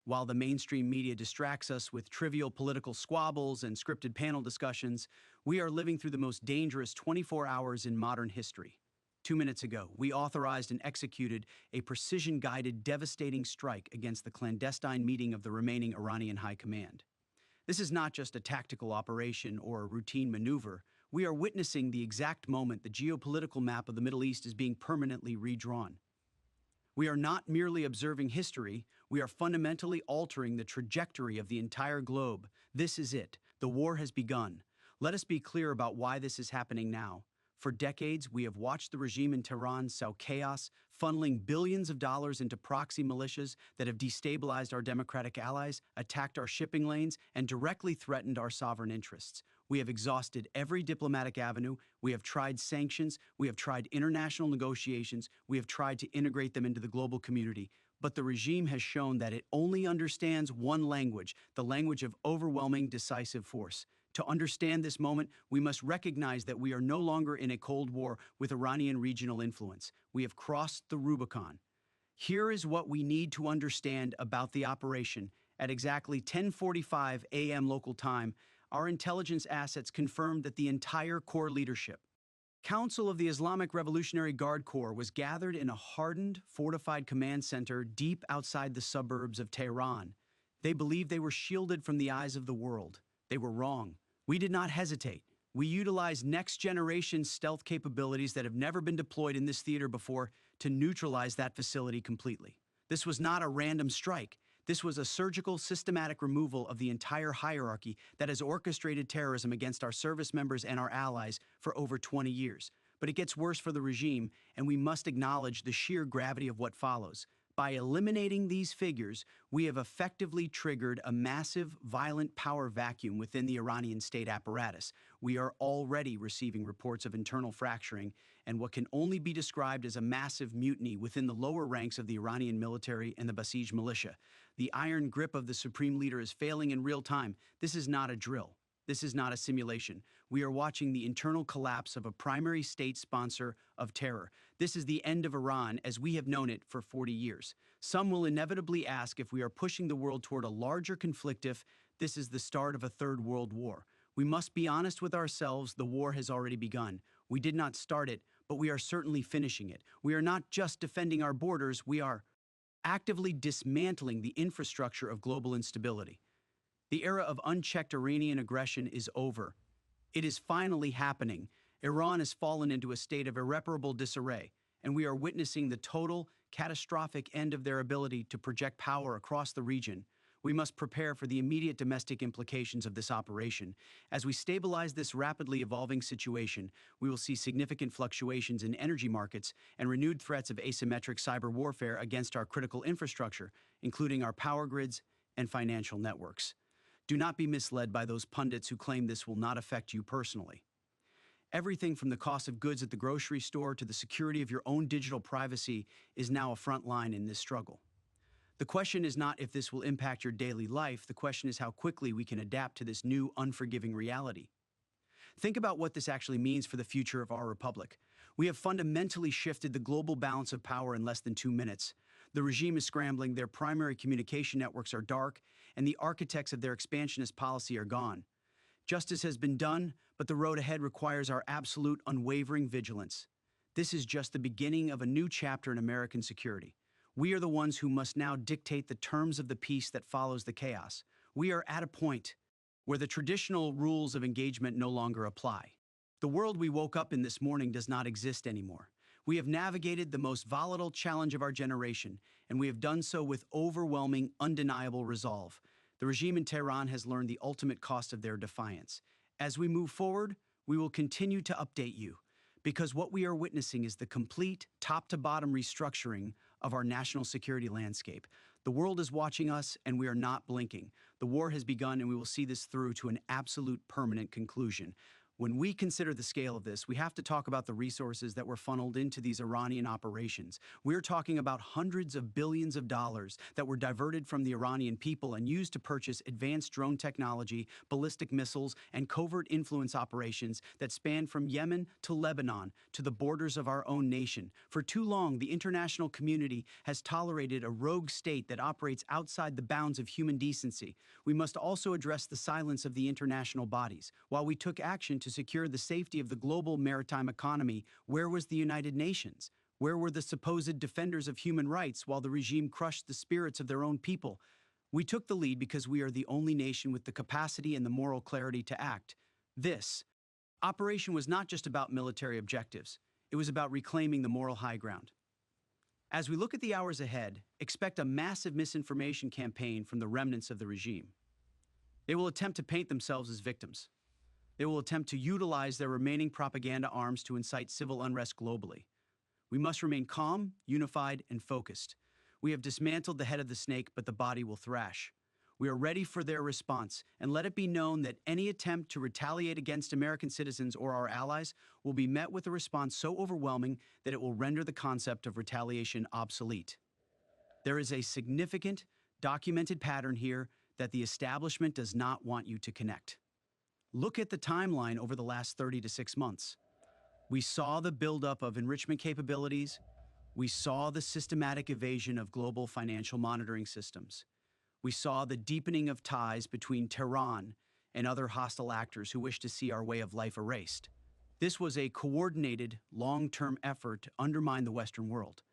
While the mainstream media distracts us with trivial political squabbles and scripted panel discussions, we are living through the most dangerous 24 hours in modern history. 2 minutes ago, we authorized and executed a precision-guided, devastating strike against the clandestine meeting of the remaining Iranian high command. This is not just a tactical operation or a routine maneuver. We are witnessing the exact moment the geopolitical map of the Middle East is being permanently redrawn. We are not merely observing history, we are fundamentally altering the trajectory of the entire globe. This is it. The war has begun. Let us be clear about why this is happening now. For decades, we have watched the regime in Tehran sow chaos, funneling billions of dollars into proxy militias that have destabilized our democratic allies, attacked our shipping lanes, and directly threatened our sovereign interests. We have exhausted every diplomatic avenue, we have tried sanctions, we have tried international negotiations, we have tried to integrate them into the global community. But the regime has shown that it only understands one language, the language of overwhelming decisive force. To understand this moment, we must recognize that we are no longer in a Cold War with Iranian regional influence. We have crossed the Rubicon. Here is what we need to understand about the operation. At exactly 10:45 a.m. local time, our intelligence assets confirmed that the entire core leadership, Council of the Islamic Revolutionary Guard Corps, was gathered in a hardened, fortified command center deep outside the suburbs of Tehran. They believed they were shielded from the eyes of the world. They were wrong. We did not hesitate. We utilized next-generation stealth capabilities that have never been deployed in this theater before to neutralize that facility completely. This was not a random strike. This was a surgical, systematic removal of the entire hierarchy that has orchestrated terrorism against our service members and our allies for over 20 years. But it gets worse for the regime, and we must acknowledge the sheer gravity of what follows. By eliminating these figures, we have effectively triggered a massive, violent power vacuum within the Iranian state apparatus. We are already receiving reports of internal fracturing and what can only be described as a massive mutiny within the lower ranks of the Iranian military and the Basij militia. The iron grip of the supreme leader is failing in real time. This is not a drill. This is not a simulation. We are watching the internal collapse of a primary state sponsor of terror. This is the end of Iran as we have known it for 40 years. Some will inevitably ask if we are pushing the world toward a larger conflict, if this is the start of a third world war. We must be honest with ourselves, the war has already begun. We did not start it, but we are certainly finishing it. We are not just defending our borders, we are actively dismantling the infrastructure of global instability. The era of unchecked Iranian aggression is over. It is finally happening. Iran has fallen into a state of irreparable disarray, and we are witnessing the total, catastrophic end of their ability to project power across the region. We must prepare for the immediate domestic implications of this operation. As we stabilize this rapidly evolving situation, we will see significant fluctuations in energy markets and renewed threats of asymmetric cyber warfare against our critical infrastructure, including our power grids and financial networks. Do not be misled by those pundits who claim this will not affect you personally. Everything from the cost of goods at the grocery store to the security of your own digital privacy is now a front line in this struggle. The question is not if this will impact your daily life, the question is how quickly we can adapt to this new, unforgiving reality. Think about what this actually means for the future of our republic. We have fundamentally shifted the global balance of power in less than 2 minutes. The regime is scrambling, their primary communication networks are dark, and the architects of their expansionist policy are gone. Justice has been done, but the road ahead requires our absolute, unwavering vigilance. This is just the beginning of a new chapter in American security. We are the ones who must now dictate the terms of the peace that follows the chaos. We are at a point where the traditional rules of engagement no longer apply. The world we woke up in this morning does not exist anymore. We have navigated the most volatile challenge of our generation, and we have done so with overwhelming, undeniable resolve. The regime in Tehran has learned the ultimate cost of their defiance. As we move forward, we will continue to update you, because what we are witnessing is the complete, top-to-bottom restructuring of our national security landscape. The world is watching us, and we are not blinking. The war has begun, and we will see this through to an absolute permanent conclusion. When we consider the scale of this, we have to talk about the resources that were funneled into these Iranian operations. We're talking about hundreds of billions of dollars that were diverted from the Iranian people and used to purchase advanced drone technology, ballistic missiles, and covert influence operations that span from Yemen to Lebanon to the borders of our own nation. For too long, the international community has tolerated a rogue state that operates outside the bounds of human decency. We must also address the silence of the international bodies. While we took action to secure the safety of the global maritime economy, where was the United Nations? Where were the supposed defenders of human rights while the regime crushed the spirits of their own people? We took the lead because we are the only nation with the capacity and the moral clarity to act. This operation was not just about military objectives. It was about reclaiming the moral high ground. As we look at the hours ahead, expect a massive misinformation campaign from the remnants of the regime. They will attempt to paint themselves as victims. They will attempt to utilize their remaining propaganda arms to incite civil unrest globally. We must remain calm, unified, and focused. We have dismantled the head of the snake, but the body will thrash. We are ready for their response, and let it be known that any attempt to retaliate against American citizens or our allies will be met with a response so overwhelming that it will render the concept of retaliation obsolete. There is a significant, documented pattern here that the establishment does not want you to connect. Look at the timeline over the last 30 to 6 months. We saw the buildup of enrichment capabilities. We saw the systematic evasion of global financial monitoring systems. We saw the deepening of ties between Tehran and other hostile actors who wish to see our way of life erased. This was a coordinated, long-term effort to undermine the Western world.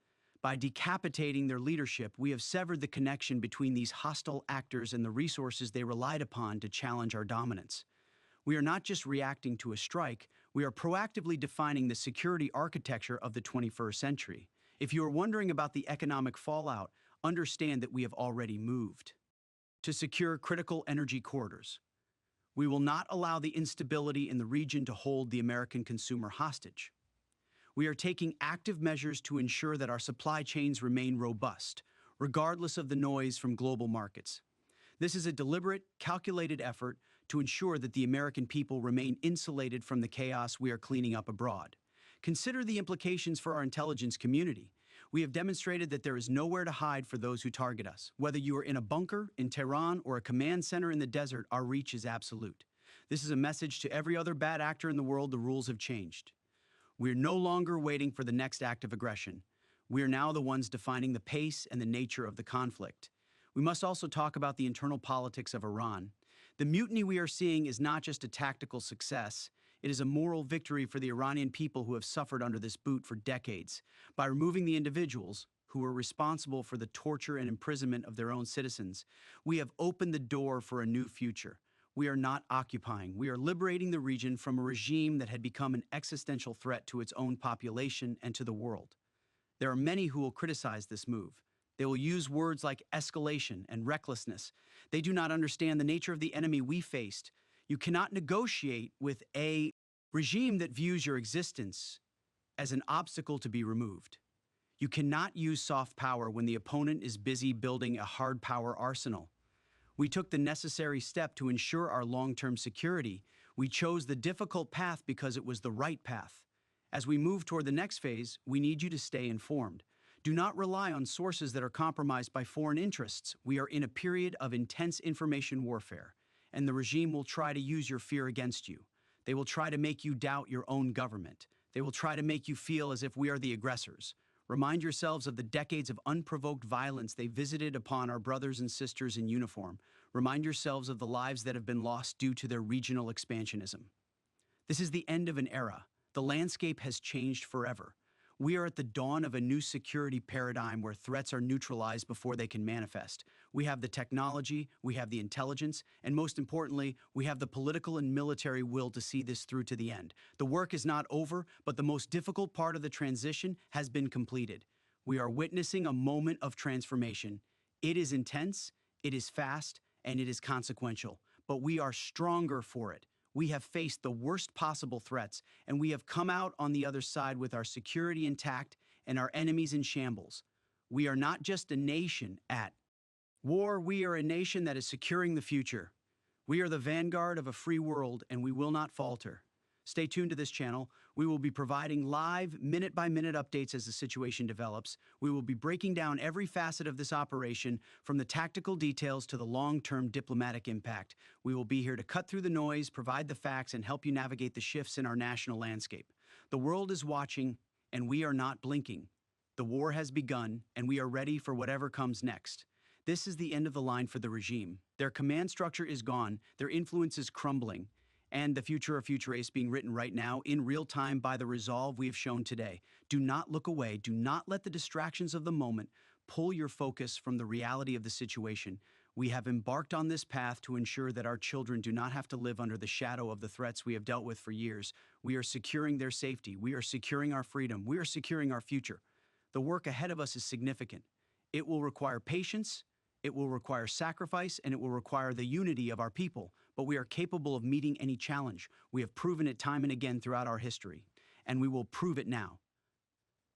By decapitating their leadership, we have severed the connection between these hostile actors and the resources they relied upon to challenge our dominance. We are not just reacting to a strike, we are proactively defining the security architecture of the 21st century. If you are wondering about the economic fallout, understand that we have already moved. To secure critical energy corridors. We will not allow the instability in the region to hold the American consumer hostage. We are taking active measures to ensure that our supply chains remain robust, regardless of the noise from global markets. This is a deliberate, calculated effort to ensure that the American people remain insulated from the chaos we are cleaning up abroad. Consider the implications for our intelligence community. We have demonstrated that there is nowhere to hide for those who target us. Whether you are in a bunker, in Tehran, or a command center in the desert, our reach is absolute. This is a message to every other bad actor in the world: the rules have changed. We are no longer waiting for the next act of aggression. We are now the ones defining the pace and the nature of the conflict. We must also talk about the internal politics of Iran. The mutiny we are seeing is not just a tactical success, it is a moral victory for the Iranian people who have suffered under this boot for decades. By removing the individuals who were responsible for the torture and imprisonment of their own citizens, we have opened the door for a new future. We are not occupying, we are liberating the region from a regime that had become an existential threat to its own population and to the world. There are many who will criticize this move. They will use words like escalation and recklessness. They do not understand the nature of the enemy we faced. You cannot negotiate with a regime that views your existence as an obstacle to be removed. You cannot use soft power when the opponent is busy building a hard power arsenal. We took the necessary step to ensure our long-term security. We chose the difficult path because it was the right path. As we move toward the next phase, we need you to stay informed. Do not rely on sources that are compromised by foreign interests. We are in a period of intense information warfare, and the regime will try to use your fear against you. They will try to make you doubt your own government. They will try to make you feel as if we are the aggressors. Remind yourselves of the decades of unprovoked violence they visited upon our brothers and sisters in uniform. Remind yourselves of the lives that have been lost due to their regional expansionism. This is the end of an era. The landscape has changed forever. We are at the dawn of a new security paradigm where threats are neutralized before they can manifest. We have the technology, we have the intelligence, and most importantly, we have the political and military will to see this through to the end. The work is not over, but the most difficult part of the transition has been completed. We are witnessing a moment of transformation. It is intense, it is fast, and it is consequential, but we are stronger for it. We have faced the worst possible threats, and we have come out on the other side with our security intact and our enemies in shambles. We are not just a nation at war, we are a nation that is securing the future. We are the vanguard of a free world, and we will not falter. Stay tuned to this channel. We will be providing live, minute-by-minute updates as the situation develops. We will be breaking down every facet of this operation, from the tactical details to the long-term diplomatic impact. We will be here to cut through the noise, provide the facts, and help you navigate the shifts in our national landscape. The world is watching, and we are not blinking. The war has begun, and we are ready for whatever comes next. This is the end of the line for the regime. Their command structure is gone, their influence is crumbling, and the future of future is being written right now in real time by the resolve we have shown today. Do not look away. Do not let the distractions of the moment pull your focus from the reality of the situation. We have embarked on this path to ensure that our children do not have to live under the shadow of the threats we have dealt with for years. We are securing their safety. We are securing our freedom. We are securing our future. The work ahead of us is significant. It will require patience, it will require sacrifice, and it will require the unity of our people. But we are capable of meeting any challenge. We have proven it time and again throughout our history, and we will prove it now.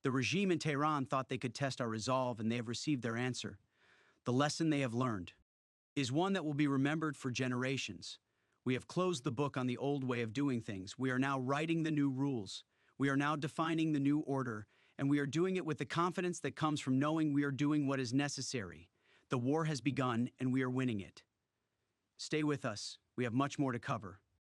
The regime in Tehran thought they could test our resolve, and they have received their answer. The lesson they have learned is one that will be remembered for generations. We have closed the book on the old way of doing things. We are now writing the new rules. We are now defining the new order, and we are doing it with the confidence that comes from knowing we are doing what is necessary. The war has begun, and we are winning it. Stay with us. We have much more to cover.